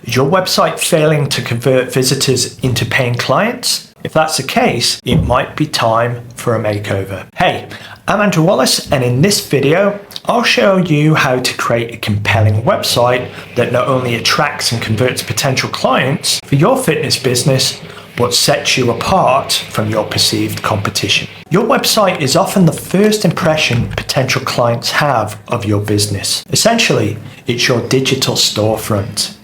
Is your website failing to convert visitors into paying clients? If that's the case, it might be time for a makeover. Hey, I'm Andrew Wallis, and in this video, I'll show you how to create a compelling website that not only attracts and converts potential clients for your fitness business, but sets you apart from your perceived competition. Your website is often the first impression potential clients have of your business. Essentially, it's your digital storefront.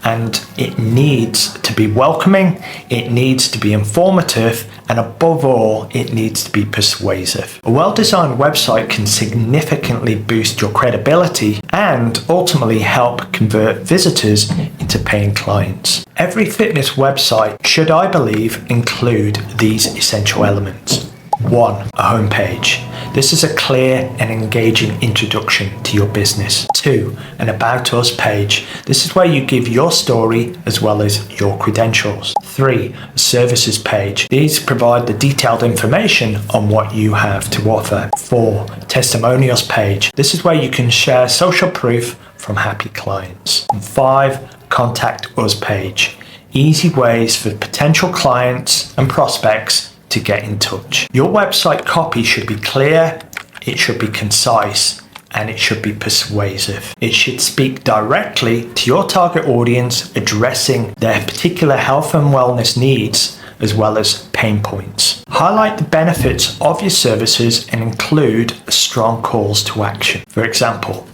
And it needs to be welcoming, it needs to be informative, and above all, it needs to be persuasive. A well-designed website can significantly boost your credibility and ultimately help convert visitors into paying clients. Every fitness website should, I believe, include these essential elements. 1. A homepage. This is a clear and engaging introduction to your business. 2. An About Us page. This is where you give your story as well as your credentials. 3. A Services page. These provide the detailed information on what you have to offer. 4. Testimonials page. This is where you can share social proof from happy clients. And 5. Contact Us page. Easy ways for potential clients and prospects to get in touch. Your website copy should be clear, it should be concise, and it should be persuasive. It should speak directly to your target audience, addressing their particular health and wellness needs as well as pain points. Highlight the benefits of your services and include strong calls to action. For example,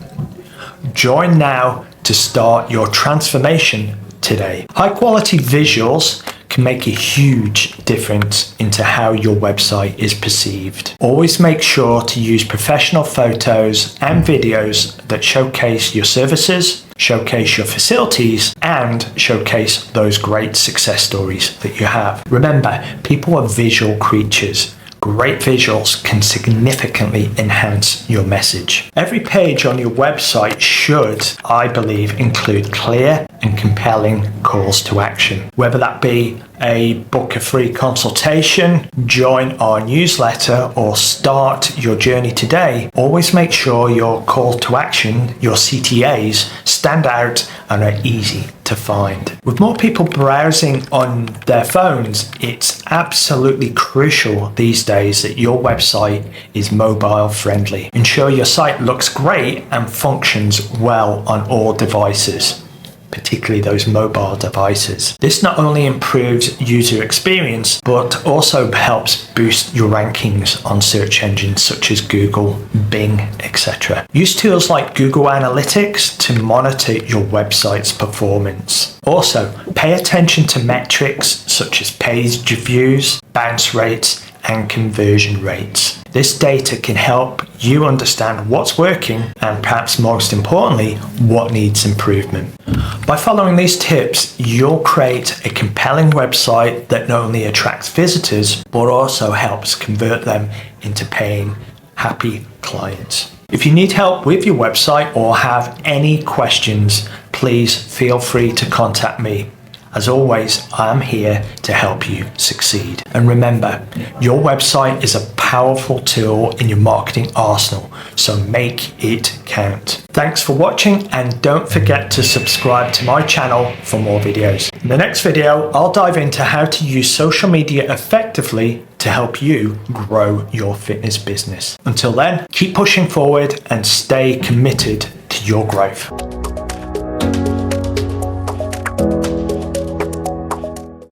join now to start your transformation today. High quality visuals can make a huge difference into how your website is perceived. Always make sure to use professional photos and videos that showcase your services, showcase your facilities, and showcase those great success stories that you have. Remember, people are visual creatures. Great visuals can significantly enhance your message. Every page on your website should, I believe, include clear and compelling calls to action. Whether that be a book a free consultation, join our newsletter, or start your journey today, always make sure your call to action, your CTAs, stand out and are easy to find. With more people browsing on their phones, it's absolutely crucial these days that your website is mobile friendly. Ensure your site looks great and functions well on all devices, particularly those mobile devices. This not only improves user experience, but also helps boost your rankings on search engines such as Google, Bing, etc. Use tools like Google Analytics to monitor your website's performance. Also, pay attention to metrics such as page views, bounce rates, and conversion rates. This data can help you understand what's working and, perhaps most importantly, what needs improvement. By following these tips, you'll create a compelling website that not only attracts visitors, but also helps convert them into paying, happy clients. If you need help with your website or have any questions, please feel free to contact me. As always, I am here to help you succeed. And remember, your website is a powerful tool in your marketing arsenal, so make it count. Thanks for watching, and don't forget to subscribe to my channel for more videos. In the next video, I'll dive into how to use social media effectively to help you grow your fitness business. Until then, keep pushing forward and stay committed to your growth.